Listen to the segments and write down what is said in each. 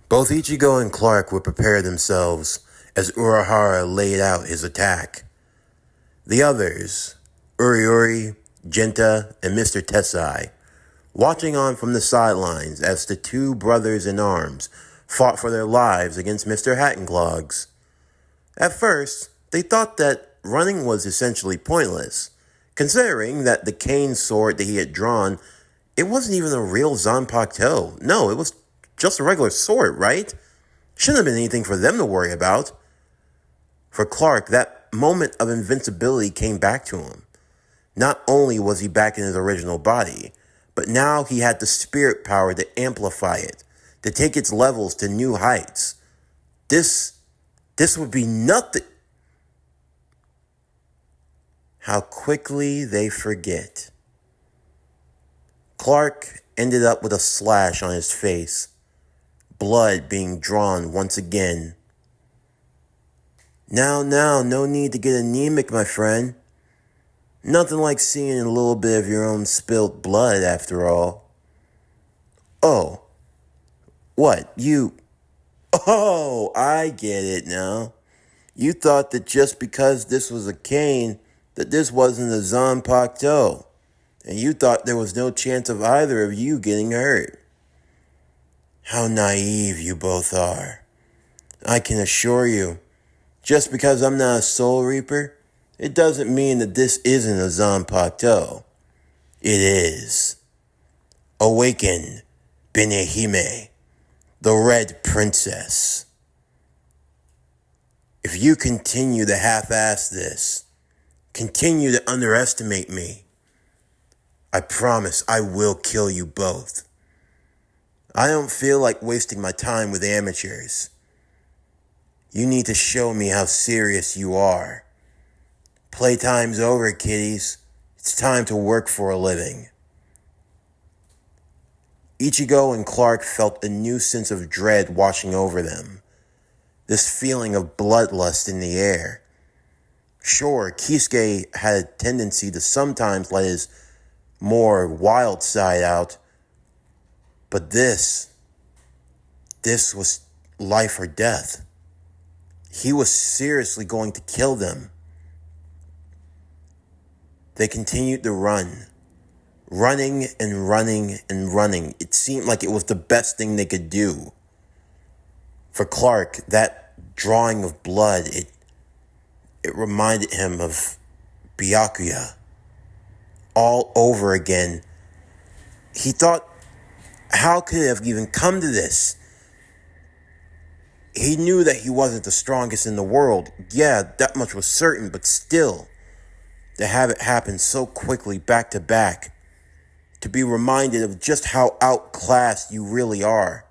Both Ichigo and Clark would prepare themselves as Urahara laid out his attack. The others, Uri, Genta, and Mr. Tessai, watching on from the sidelines as the two brothers in arms fought for their lives against Mr. Hattenclogs. At first, they thought that running was essentially pointless, considering that the cane sword that he had drawn, it wasn't even a real Zanpakuto. No, it was just a regular sword, right? Shouldn't have been anything for them to worry about. For Clark, that moment of invincibility came back to him. Not only was he back in his original body, but now he had the spirit power to amplify it, to take its levels to new heights. This would be nothing. How quickly they forget. Clark ended up with a slash on his face, blood being drawn once again. Now, no need to get anemic, my friend. Nothing like seeing a little bit of your own spilt blood, after all. Oh, what, you... Oh, I get it now. You thought that just because this was a cane, that this wasn't a Zanpakuto, and you thought there was no chance of either of you getting hurt. How naive you both are. I can assure you, just because I'm not a Soul Reaper, it doesn't mean that this isn't a Zanpakuto. It is. Awaken, Benehime, the Red Princess. If you continue to half-ass this, continue to underestimate me, I promise I will kill you both. I don't feel like wasting my time with amateurs. You need to show me how serious you are. Playtime's over, kiddies. It's time to work for a living. Ichigo and Clark felt a new sense of dread washing over them. This feeling of bloodlust in the air. Sure, Kisuke had a tendency to sometimes let his more wild side out, but this was life or death. He was seriously going to kill them. They continued to run. Running and running and running. It seemed like it was the best thing they could do. For Clark, that drawing of blood, it reminded him of Byakuya. All over again. He thought, how could it have even come to this? He knew that he wasn't the strongest in the world. Yeah, that much was certain, but still, to have it happen so quickly back to back, to be reminded of just how outclassed you really are.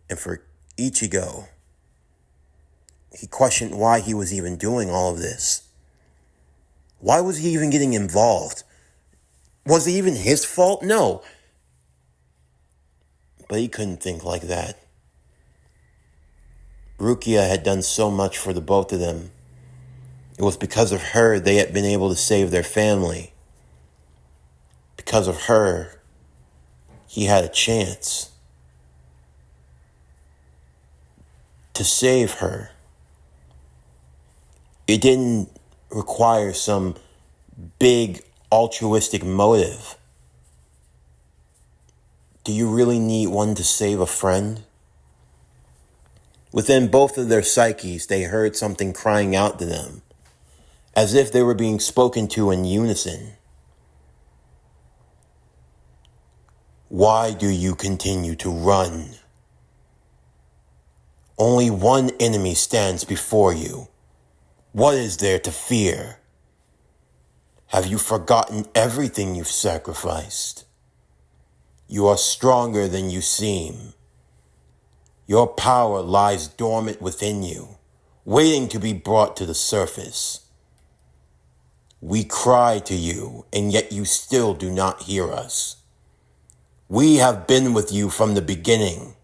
And for Ichigo, he questioned why he was even doing all of this. Why was he even getting involved? Was it even his fault? No. But he couldn't think like that. Rukia had done so much for the both of them. It was because of her they had been able to save their family. Because of her, he had a chance to save her. It didn't require some big altruistic motive. Do you really need one to save a friend? Within both of their psyches, they heard something crying out to them, as if they were being spoken to in unison. Why do you continue to run? Only one enemy stands before you. What is there to fear? Have you forgotten everything you've sacrificed? You are stronger than you seem. Your power lies dormant within you, waiting to be brought to the surface. We cry to you, and yet you still do not hear us. We have been with you from the beginning.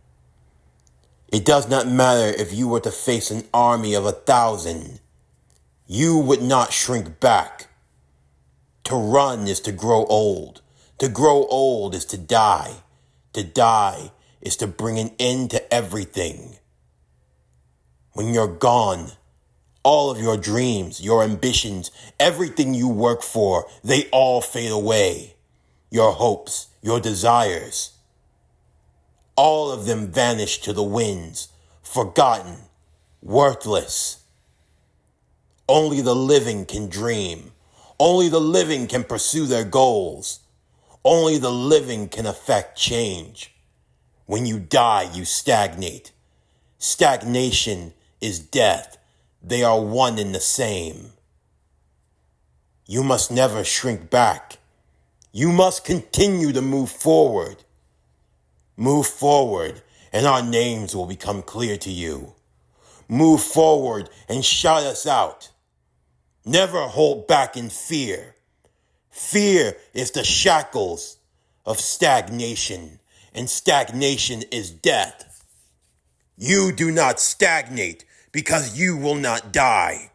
It does not matter if you were to face an army of 1,000. You would not shrink back. To run is to grow old. To grow old is to die. To die is to bring an end to everything. When you're gone, all of your dreams, your ambitions, everything you work for, they all fade away. Your hopes, your desires, all of them vanish to the winds, forgotten, worthless. Only the living can dream. Only the living can pursue their goals. Only the living can affect change. When you die, you stagnate. Stagnation is death. They are one and the same. You must never shrink back. You must continue to move forward. Move forward, and our names will become clear to you. Move forward and shout us out. Never hold back in fear. Fear is the shackles of stagnation, and stagnation is death. You do not stagnate because you will not die.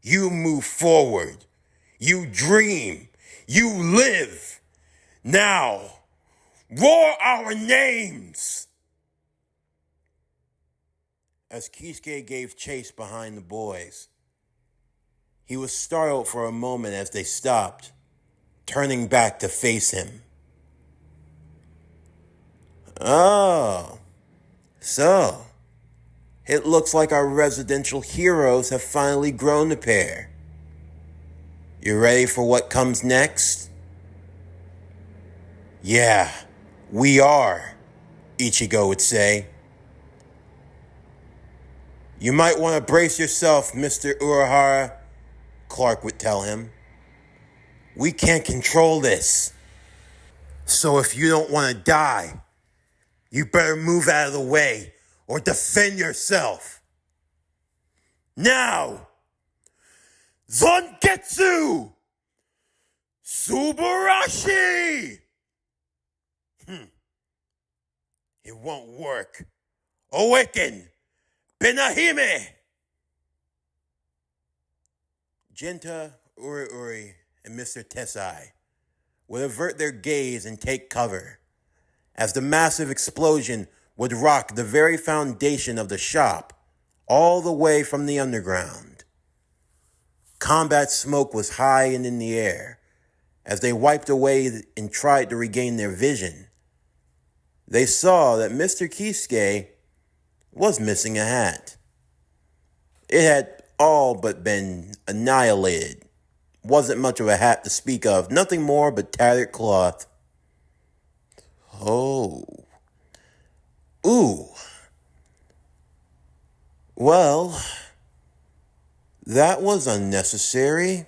You move forward. You dream. You live. Now, roar our names! As Kisuke gave chase behind the boys, he was startled for a moment as they stopped, turning back to face him. Oh, so it looks like our residential heroes have finally grown a pair. You ready for what comes next? Yeah, we are, Ichigo would say. You might want to brace yourself, Mr. Urahara, Clark would tell him. We can't control this. So if you don't want to die, you better move out of the way or defend yourself. Now! Zangetsu! Subarashi! It won't work. Awaken! Benahime! Genta, Uri, and Mr. Tessai would avert their gaze and take cover, as the massive explosion would rock the very foundation of the shop all the way from the underground. Combat smoke was high and in the air. As they wiped away and tried to regain their vision, they saw that Mr. Kisuke was missing a hat. It had all but been annihilated. Wasn't much of a hat to speak of, nothing more but tattered cloth. Oh. Ooh. Well, that was unnecessary.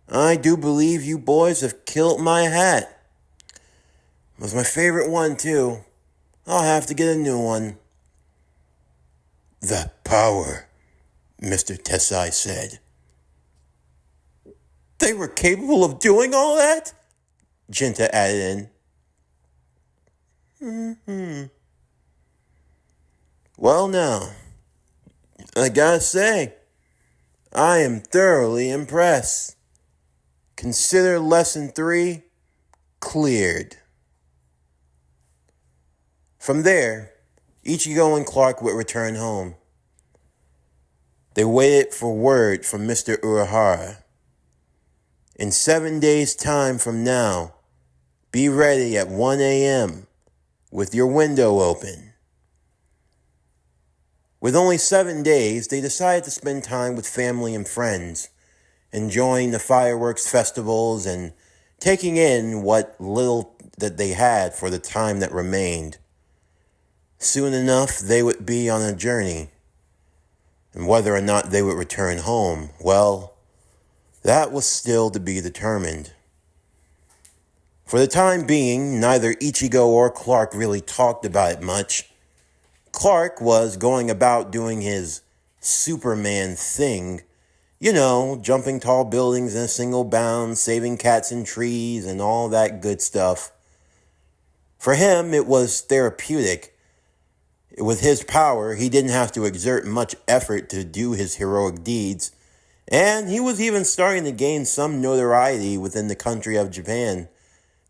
I do believe you boys have killed my hat. It was my favorite one, too. I'll have to get a new one. The power, Mr. Tessai said. They were capable of doing all that? Genta added in. Well, now, I gotta say, I am thoroughly impressed. Consider lesson 3 cleared. From there, Ichigo and Clark would return home. They waited for word from Mr. Urahara. In 7 days' time from now, be ready at 1 a.m. with your window open. With only 7 days, they decided to spend time with family and friends, enjoying the fireworks festivals and taking in what little that they had for the time that remained. Soon enough, they would be on a journey. And whether or not they would return home, well, that was still to be determined. For the time being, neither Ichigo or Clark really talked about it much. Clark was going about doing his Superman thing, jumping tall buildings in a single bound, saving cats in trees, and all that good stuff. For him, it was therapeutic. With his power, he didn't have to exert much effort to do his heroic deeds, and he was even starting to gain some notoriety within the country of Japan.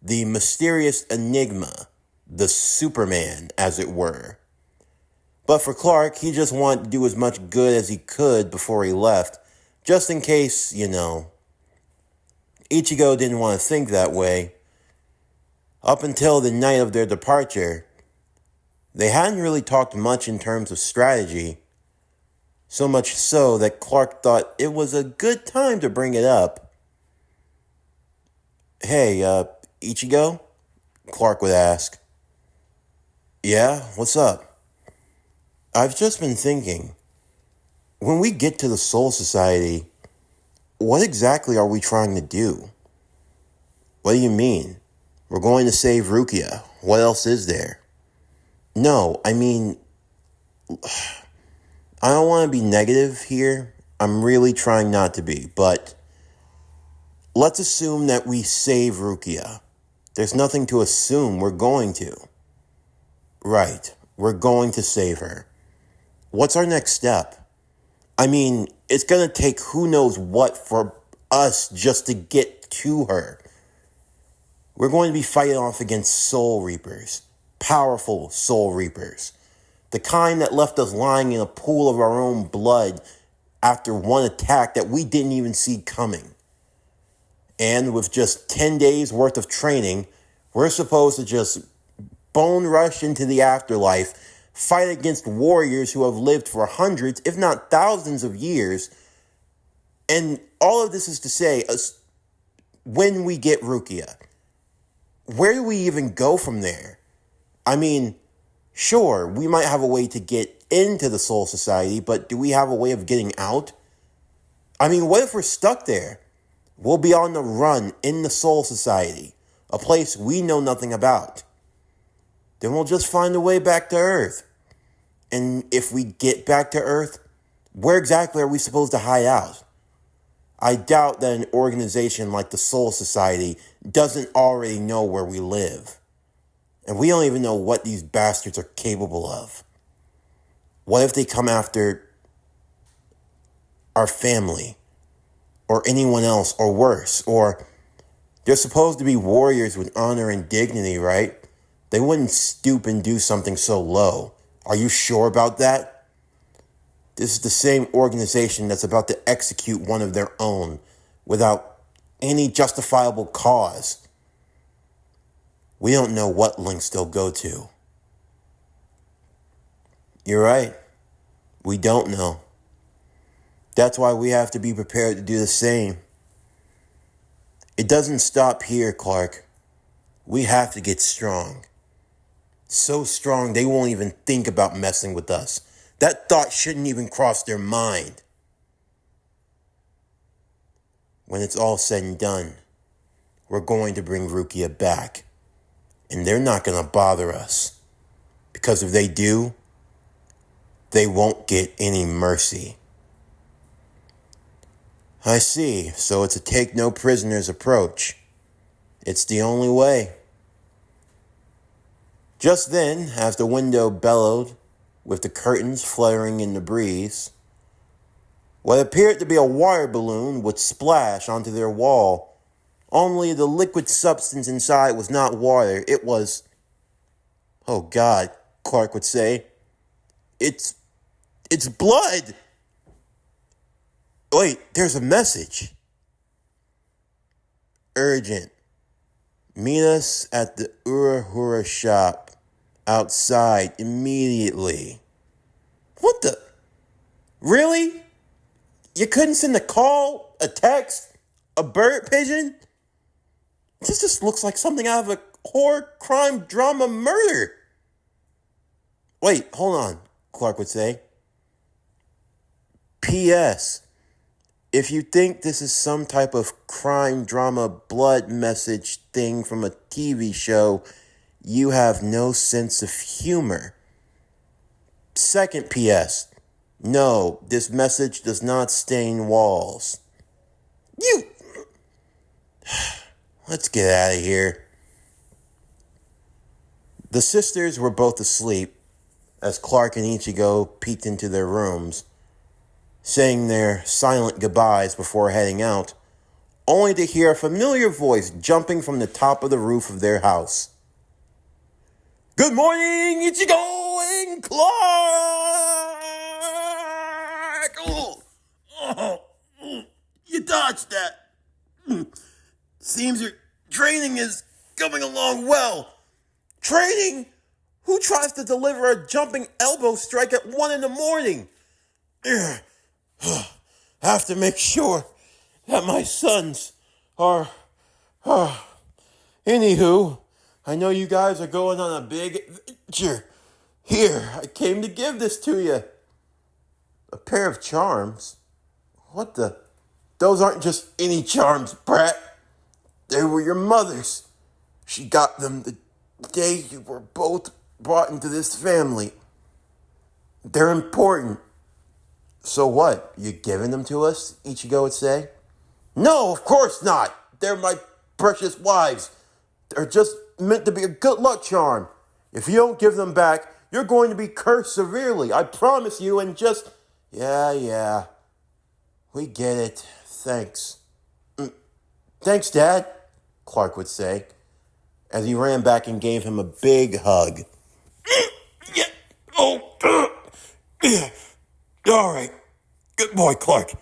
The mysterious enigma, the Superman, as it were. But for Clark, he just wanted to do as much good as he could before he left, just in case, Ichigo didn't want to think that way. Up until the night of their departure, they hadn't really talked much in terms of strategy, so much so that Clark thought it was a good time to bring it up. "Hey, Ichigo?" Clark would ask. "Yeah, what's up?" "I've just been thinking, when we get to the Soul Society, what exactly are we trying to do?" "What do you mean? We're going to save Rukia. What else is there?" "No, I mean, I don't want to be negative here. I'm really trying not to be, but let's assume that we save Rukia. There's nothing to assume. We're going to." "Right. We're going to save her. What's our next step? I mean, it's going to take who knows what for us just to get to her. We're going to be fighting off against Soul Reapers. Powerful Soul Reapers. The kind that left us lying in a pool of our own blood after one attack that we didn't even see coming. And with just 10 days worth of training, we're supposed to just bone rush into the afterlife, fight against warriors who have lived for hundreds, if not thousands of years. And all of this is to say, when we get Rukia, where do we even go from there? I mean, sure, we might have a way to get into the Soul Society, but do we have a way of getting out? I mean, what if we're stuck there? We'll be on the run in the Soul Society, a place we know nothing about. Then we'll just find a way back to Earth. And if we get back to Earth, where exactly are we supposed to hide out? I doubt that an organization like the Soul Society doesn't already know where we live. And we don't even know what these bastards are capable of. What if they come after our family? Or anyone else, or worse? Or they're supposed to be warriors with honor and dignity, right? They wouldn't stoop and do something so low. Are you sure about that? This is the same organization that's about to execute one of their own without any justifiable cause. We don't know what lengths they'll go to. You're right. We don't know. That's why we have to be prepared to do the same. It doesn't stop here, Clark. We have to get strong. So strong they won't even think about messing with us. That thought shouldn't even cross their mind. When it's all said and done, we're going to bring Rukia back. And they're not going to bother us. Because if they do, they won't get any mercy. I see. So it's a take no prisoners approach. It's the only way. Just then, as the window bellowed, with the curtains fluttering in the breeze, what appeared to be a water balloon would splash onto their wall. Only the liquid substance inside was not water. It was, oh God, Clark would say, it's blood. Wait, there's a message. Urgent. Meet us at the Urahara shop outside immediately. What the? Really? You couldn't send a call, a text, a bird pigeon? This just looks like something out of a horror, crime, drama, murder. Wait, hold on, Clark would say. P.S. If you think this is some type of crime, drama, blood message thing from a TV show, you have no sense of humor. Second P.S. No, this message does not stain walls. Let's get out of here. The sisters were both asleep as Clark and Ichigo peeked into their rooms, saying their silent goodbyes before heading out, only to hear a familiar voice jumping from the top of the roof of their house. Good morning, Ichigo and Clark! You dodged that. Seems your training is coming along well. Training? Who tries to deliver a jumping elbow strike at 1 in the morning? Have to make sure that my sons are... Anywho, I know you guys are going on a big adventure. Here, I came to give this to you. A pair of charms? What the? Those aren't just any charms, Brat. They were your mother's. She got them the day you were both brought into this family. They're important. So what? You giving them to us? Ichigo would say. No, of course not. They're my precious wives. They're just meant to be a good luck charm. If you don't give them back, you're going to be cursed severely. I promise you, and just... Yeah. We get it. Thanks. Thanks, Dad, Clark would say, as he ran back and gave him a big hug. Yeah. All right. Good boy, Clark.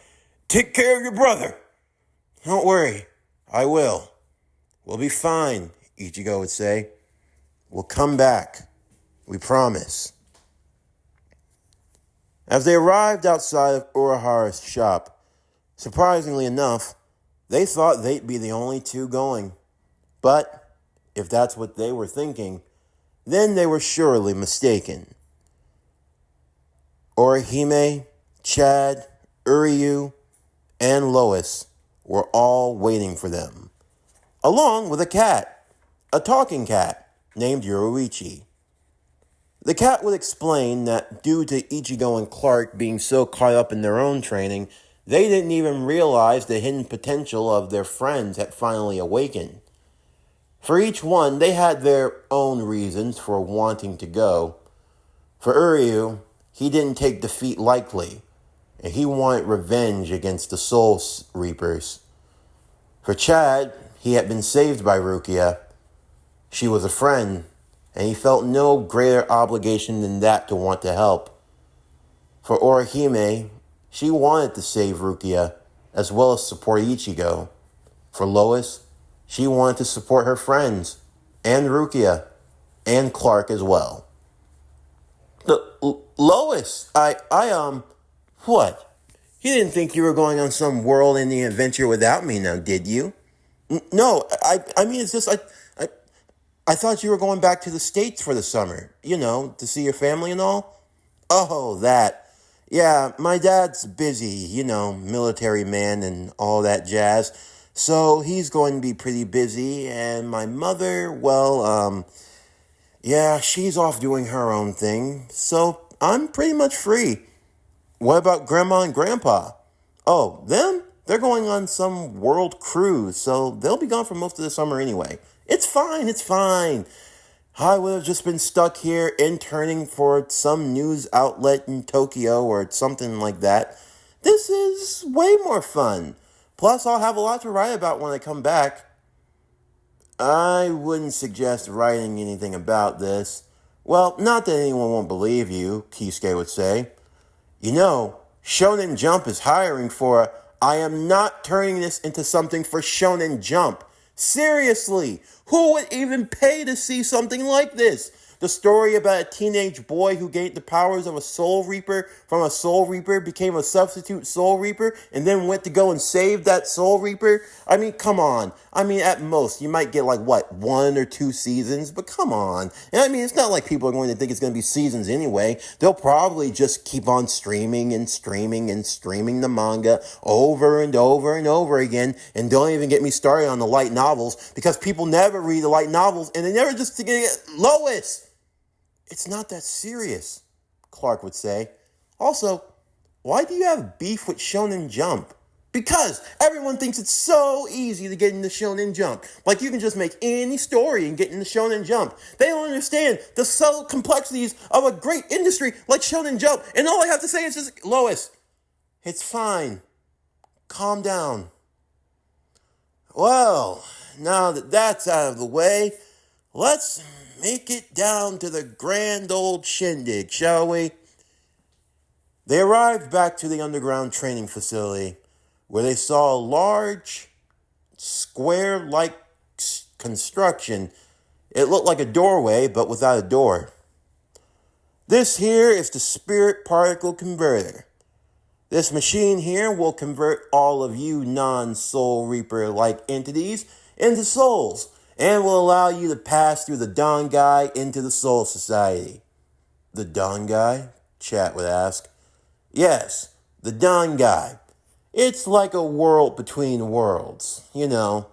Take care of your brother. Don't worry. I will. We'll be fine, Ichigo would say. We'll come back. We promise. As they arrived outside of Urahara's shop, surprisingly enough, they thought they'd be the only two going. But if that's what they were thinking, then they were surely mistaken. Orihime, Chad, Uryu, and Lois were all waiting for them, along with a talking cat named Yoruichi. The cat would explain that due to Ichigo and Clark being so caught up in their own training, they didn't even realize the hidden potential of their friends had finally awakened. For each one, they had their own reasons for wanting to go. For Uryu, he didn't take defeat lightly, and he wanted revenge against the Soul Reapers. For Chad, he had been saved by Rukia. She was a friend, and he felt no greater obligation than that to want to help. For Orihime, she wanted to save Rukia, as well as support Ichigo. For Lois, she wanted to support her friends, and Rukia, and Clark as well. Lois, what? You didn't think you were going on some world-ending adventure without me now, did you? No, I mean, it's just, I thought you were going back to the States for the summer, to see your family and all. Oh, that. Yeah, my dad's busy, military man and all that jazz. So he's going to be pretty busy. And my mother, yeah, she's off doing her own thing. So I'm pretty much free. What about Grandma and Grandpa? Oh, them? They're going on some world cruise, so they'll be gone for most of the summer anyway. It's fine. I would have just been stuck here interning for some news outlet in Tokyo or something like that. This is way more fun. Plus, I'll have a lot to write about when I come back. I wouldn't suggest writing anything about this. Well, not that anyone won't believe you, Kisuke would say. Shonen Jump is hiring for I am not turning this into something for Shonen Jump. Seriously, who would even pay to see something like this? The story about a teenage boy who gained the powers of a Soul Reaper from a Soul Reaper, became a substitute Soul Reaper, and then went to go and save that Soul Reaper? I mean, come on. I mean, at most, you might get 1 or 2 seasons, but come on. And I mean, it's not like people are going to think it's going to be seasons anyway. They'll probably just keep on streaming the manga over and over and over again, and don't even get me started on the light novels, because people never read the light novels, and they never just get Lois. It's not that serious, Clark would say. Also, why do you have beef with Shonen Jump? Because everyone thinks it's so easy to get into Shonen Jump. Like you can just make any story and get into Shonen Jump. They don't understand the subtle complexities of a great industry like Shonen Jump. And all I have to say is just, Lois, it's fine. Calm down. Well, now that that's out of the way, let's make it down to the grand old shindig, shall we? They arrived back to the underground training facility, where they saw a large, square-like construction. It looked like a doorway, but without a door. This here is the spirit particle converter. This machine here will convert all of you non-soul reaper-like entities into souls, and will allow you to pass through the Dangai into the Soul Society. The Dangai? Chat would ask. Yes, the Dangai. It's like a world between worlds, you know.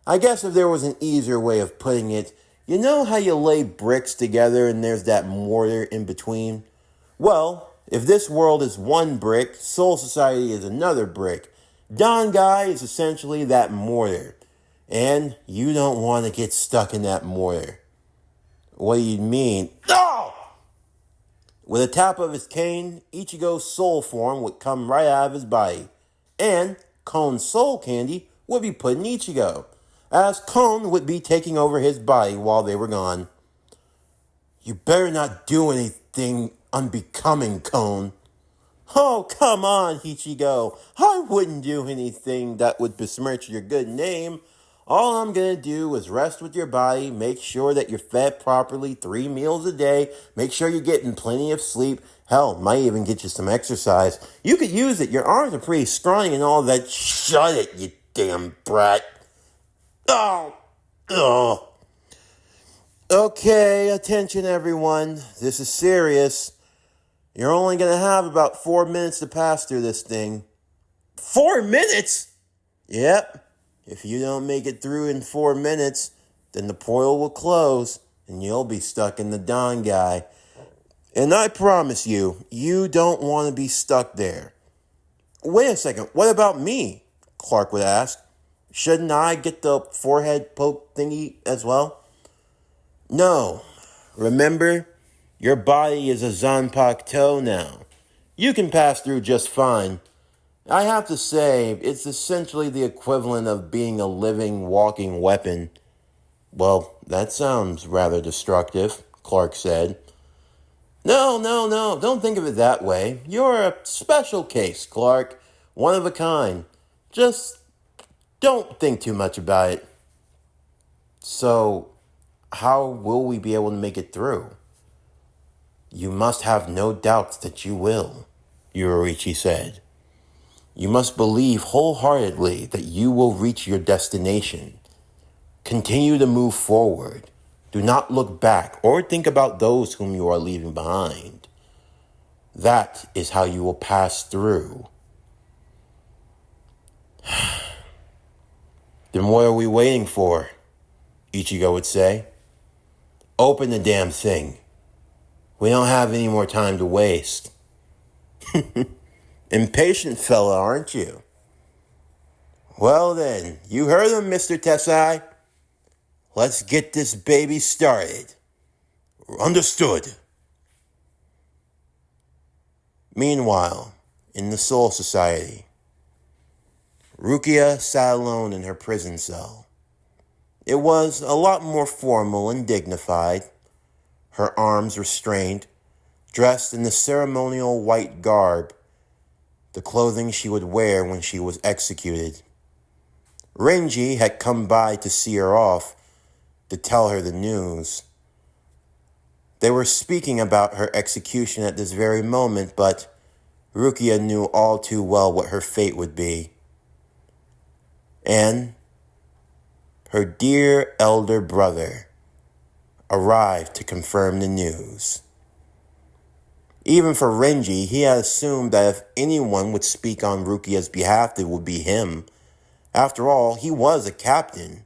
I guess if there was an easier way of putting it, you know how you lay bricks together and there's that mortar in between? Well, if this world is one brick, Soul Society is another brick. Dangai is essentially that mortar. And you don't want to get stuck in that mortar. What do you mean? Oh! With a tap of his cane, Ichigo's soul form would come right out of his body. And Kone's soul candy would be put in Ichigo, as Kone would be taking over his body while they were gone. You better not do anything unbecoming, Kone. Oh, come on, Ichigo. I wouldn't do anything that would besmirch your good name. All I'm going to do is rest with your body, make sure that you're fed properly 3 meals a day, make sure you're getting plenty of sleep. Hell, might even get you some exercise. You could use it. Your arms are pretty scrawny and all that. Shut it, you damn brat. Oh. Okay, attention everyone. This is serious. You're only going to have about 4 minutes to pass through this thing. 4 minutes? Yep. If you don't make it through in 4 minutes, then the portal will close and you'll be stuck in the Dangai. And I promise you, you don't want to be stuck there. Wait a second, what about me? Clark would ask. Shouldn't I get the forehead poke thingy as well? No. Remember, your body is a Zanpakuto now. You can pass through just fine. I have to say, it's essentially the equivalent of being a living, walking weapon. Well, that sounds rather destructive, Clark said. No, don't think of it that way. You're a special case, Clark. One of a kind. Just don't think too much about it. So, how will we be able to make it through? You must have no doubts that you will, Yoruichi said. You must believe wholeheartedly that you will reach your destination. Continue to move forward. Do not look back or think about those whom you are leaving behind. That is how you will pass through. Then what are we waiting for? Ichigo would say. Open the damn thing. We don't have any more time to waste. Impatient fella, aren't you? Well then, you heard him, Mr. Tessai. Let's get this baby started. Understood. Meanwhile, in the Soul Society, Rukia sat alone in her prison cell. It was a lot more formal and dignified, her arms restrained, dressed in the ceremonial white garb, the clothing she would wear when she was executed. Renji had come by to see her off, to tell her the news. They were speaking about her execution at this very moment, but Rukia knew all too well what her fate would be. And her dear elder brother arrived to confirm the news. Even for Renji, he had assumed that if anyone would speak on Rukia's behalf, it would be him. After all, he was a captain.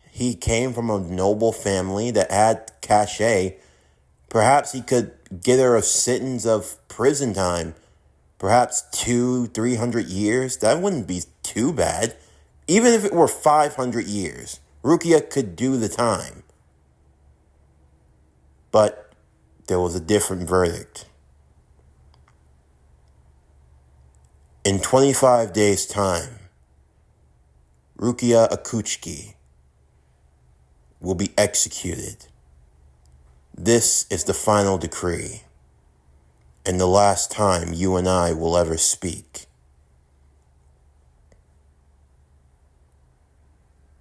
He came from a noble family that had cachet. Perhaps he could get her a sentence of prison time. Perhaps 200-300 years. That wouldn't be too bad. Even if it were 500 years, Rukia could do the time. But there was a different verdict. In 25 days' time, Rukia Akutsuki will be executed This is the final decree, and the last time you and I will ever speak.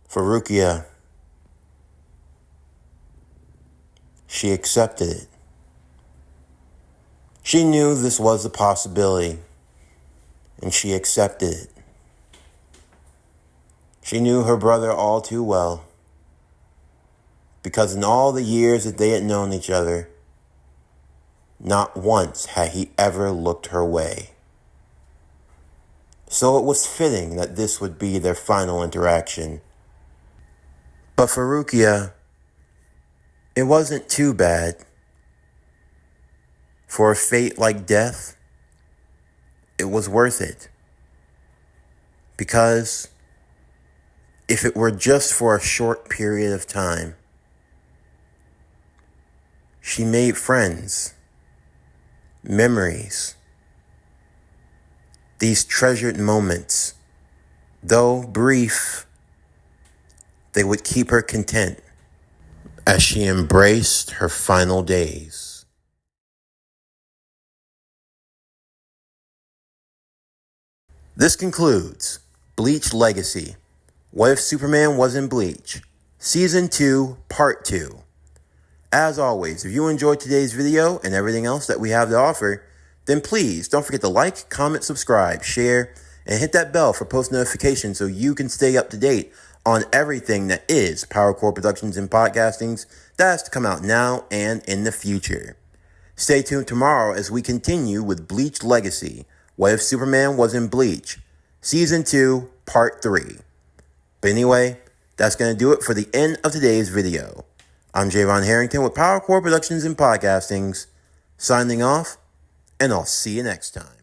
For Rukia, she accepted it. She knew this was a possibility, and she accepted it. She knew her brother all too well, because in all the years that they had known each other, not once had he ever looked her way. So it was fitting that this would be their final interaction. But for Rukia, it wasn't too bad. For a fate like death, it was worth it. Because if it were just for a short period of time, she made friends, memories, these treasured moments. Though brief, they would keep her content as she embraced her final days. This concludes Bleach Legacy. What if Superman was in Bleach? Season 2, Part 2. As always, if you enjoyed today's video and everything else that we have to offer, then please don't forget to like, comment, subscribe, share, and hit that bell for post notifications so you can stay up to date on everything that is PowerCore Productions and Podcastings that has to come out now and in the future. Stay tuned tomorrow as we continue with Bleach Legacy. What if Superman was in Bleach? Season 2, Part 3. But anyway, that's going to do it for the end of today's video. I'm Javon Harrington with PowerCore Productions and Podcastings, signing off, and I'll see you next time.